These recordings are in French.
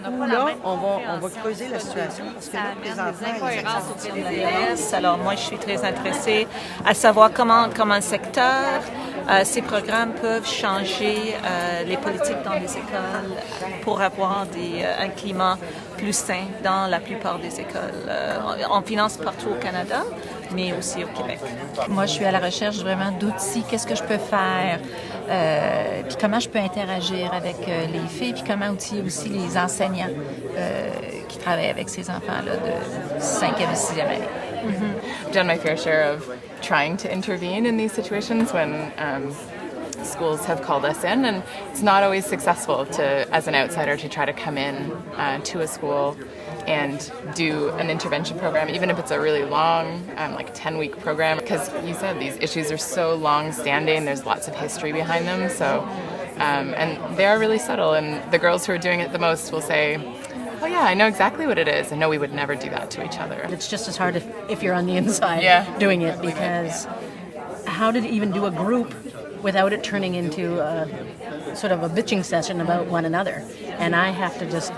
où là, on va creuser la situation parce que là, présentement, les enfants, Alors moi, je suis très intéressée à savoir comment le secteur, ces programmes peuvent changer les politiques dans les écoles pour avoir un climat plus sain dans la plupart des écoles. On finance partout au Canada, mais aussi au Québec. Moi, je suis à la recherche vraiment d'outils. Qu'est-ce que je peux faire? Puis comment je peux interagir avec les filles? Puis comment outiller aussi les enseignants qui travaillent avec ces enfants-là de 5e et 6e année. I've done my fair share of trying to intervene in these situations when schools have called us in, and it's not always successful as an outsider to try to come in to a school and do an intervention program, even if it's a really long, like 10-week program, because you said these issues are so long-standing, there's lots of history behind them, so, and they are really subtle, and the girls who are doing it the most will say, oh yeah, I know exactly what it is, and no, we would never do that to each other. It's just as hard if you're on the inside doing it, because how to even do a group without it turning into sort of a bitching session about one another. And I have to just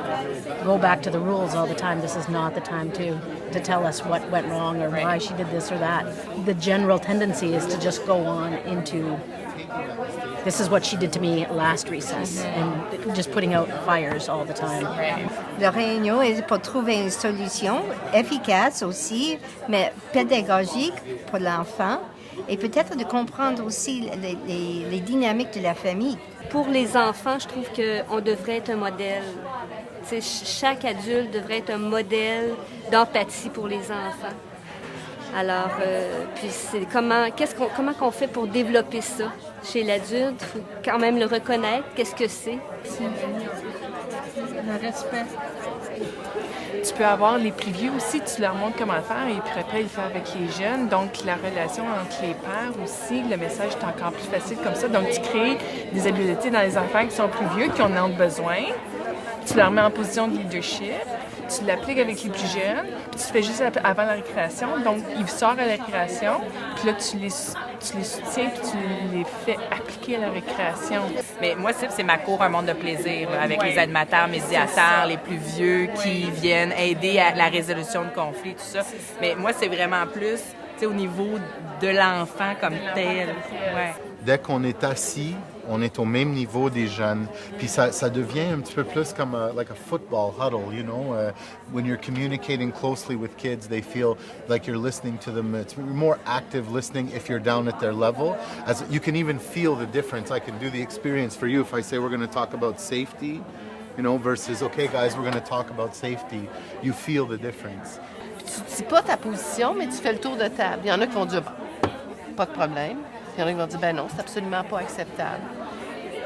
go back to the rules all the time. This is not the time to tell us what went wrong or why she did this or that. The general tendency is to just go on into this is what she did to me last recess and just putting out fires all the time. La réunion est pour trouver une solution efficace aussi, mais pédagogique pour l'enfant. Et peut-être de comprendre aussi les dynamiques de la famille. Pour les enfants, je trouve qu'on devrait être un modèle. T'sais, chaque adulte devrait être un modèle d'empathie pour les enfants. Alors, puis c'est comment qu'on fait pour développer ça chez l'adulte? Il faut quand même le reconnaître. Qu'est-ce que c'est? Le respect. Tu peux avoir les plus vieux aussi, tu leur montres comment le faire et puis après, ils le font avec les jeunes. Donc, la relation entre les pères aussi, le message est encore plus facile comme ça. Donc, tu crées des habiletés dans les enfants qui sont plus vieux, qui en ont besoin. Tu leur mets en position de leadership. Tu l'appliques avec les plus jeunes. Puis tu fais juste avant la récréation. Donc, ils sortent à la récréation. Puis là, tu les soutiens puis tu les fais appliquer à la récréation. Mais moi, c'est ma cour Un monde de plaisir, là, avec les animateurs, médiateurs, les plus vieux qui viennent aider à la résolution de conflits, tout ça. Mais moi, c'est vraiment plus au niveau de l'enfant comme tel. Ouais. Dès qu'on est assis, on est au même niveau des jeunes. Puis ça devient un petit peu plus comme like a football huddle, you know. When you're communicating closely with kids, they feel like you're listening to them. It's more active listening if you're down at their level. As you can even feel the difference. I can do the experience for you if I say we're going to talk about safety, you know, versus, okay, guys, we're going to talk about safety. You feel the difference. Tu dis pas ta position, mais tu fais le tour de table. Il y en a qui vont dire, pas de problème. Il y en a qui vont dire, ben non, c'est absolument pas acceptable.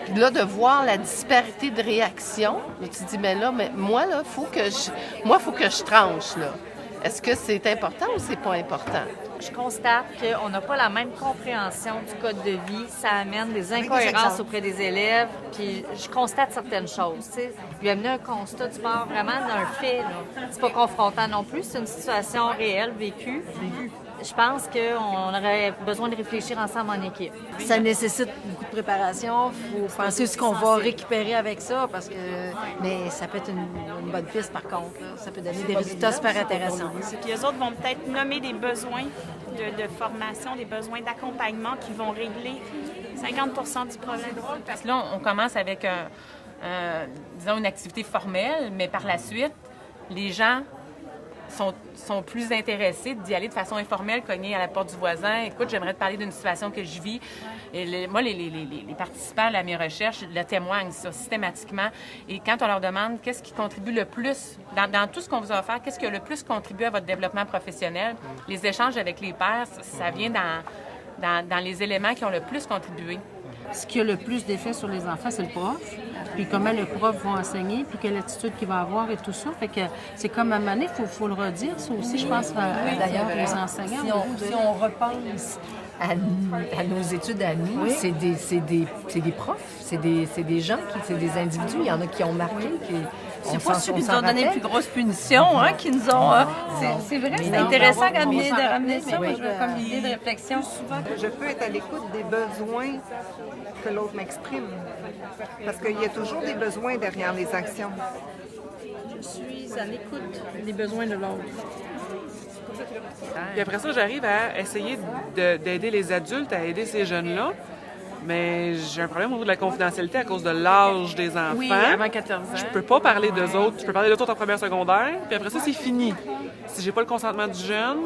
Puis là, de voir la disparité de réaction, là, tu te dis, mais moi, là, faut que je tranche, là. Est-ce que c'est important ou c'est pas important? Je constate qu'on n'a pas la même compréhension du code de vie. Ça amène des incohérences auprès des élèves. Puis je constate certaines choses. T'sais. Lui amener un constat, tu pars vraiment d'un fait. C'est pas confrontant non plus. C'est une situation réelle, vécue. Je pense qu'on aurait besoin de réfléchir ensemble en équipe. Ça nécessite beaucoup de préparation. Il faut penser ce qu'on va récupérer avec ça, mais ça peut être une bonne piste par contre. Là. Ça peut donner des résultats super intéressants. C'est que les autres vont peut-être nommer des besoins de formation, des besoins d'accompagnement qui vont régler 50% du problème. Parce que là, on commence avec, disons, une activité formelle, mais par la suite, les gens sont plus intéressés d'y aller de façon informelle, cogner à la porte du voisin. Écoute, j'aimerais te parler d'une situation que je vis. Et moi, les participants à mes recherches le témoignent, ça, systématiquement. Et quand on leur demande qu'est-ce qui contribue le plus, dans tout ce qu'on vous a offert, qu'est-ce qui a le plus contribué à votre développement professionnel, les échanges avec les pairs, ça vient dans les éléments qui ont le plus contribué. Ce qui a le plus d'effet sur les enfants, c'est le prof. Puis comment le prof va enseigner, puis quelle attitude qu'il va avoir et tout ça. Fait que c'est comme à un moment donné, il faut le redire. Ça aussi, je pense, d'ailleurs, aux enseignants. Si on repense à nos études à nous, c'est des profs, c'est des gens, c'est des individus. Il y en a qui ont marqué. C'est pas ceux qui nous ont donné les plus grosses punitions, qui nous ont... c'est vrai, c'est intéressant de ramener ça comme idée de réflexion. Souvent, je peux être à l'écoute des besoins que l'autre m'exprime. Parce qu'il y a toujours des besoins derrière les actions. suis à l'écoute des besoins de l'autre. Puis après ça, j'arrive à essayer d'aider les adultes à aider ces jeunes-là. Mais j'ai un problème au niveau de la confidentialité à cause de l'âge des enfants. Oui, avant 14 ans. Je peux pas parler d'eux autres. Je peux parler d'eux autres en première secondaire. Puis après ça, c'est fini. Si j'ai pas le consentement du jeune,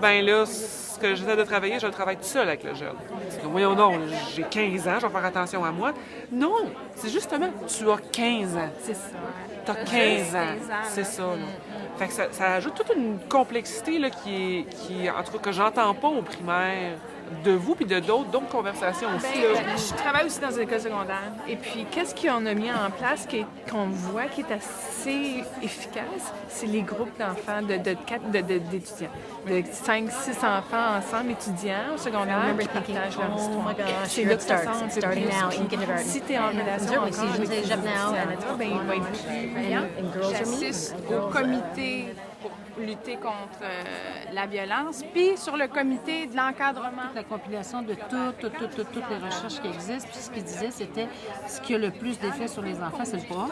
ben là, ce que j'essaie de travailler, je le travaille tout seul avec le jeune. Donc, voyons donc, j'ai 15 ans, je vais faire attention à moi. Non, c'est justement, tu as 15 ans. C'est ça. Tu as 15 ans. C'est ça, là. Fait que ça ajoute toute une complexité là, qui est, en tout cas, que j'entends pas au primaire de vous puis de d'autres conversations aussi. Je travaille aussi dans une école secondaire. Et puis, qu'est-ce qu'on a mis en place qu'on voit qui est assez efficace? C'est les groupes d'enfants d'étudiants. De 5-6 enfants ensemble, étudiants au secondaire, qui partagent leur histoire. C'est là que ça sort un peu plus. Si tu es en relation encore avec tes étudiants, ben, il va être plus... J'assiste au comité pour lutter contre la violence, puis sur le comité de l'encadrement. La compilation de toutes les recherches qui existent, puis ce qu'il disait, c'était ce qui a le plus d'effet sur les enfants, c'est le prof.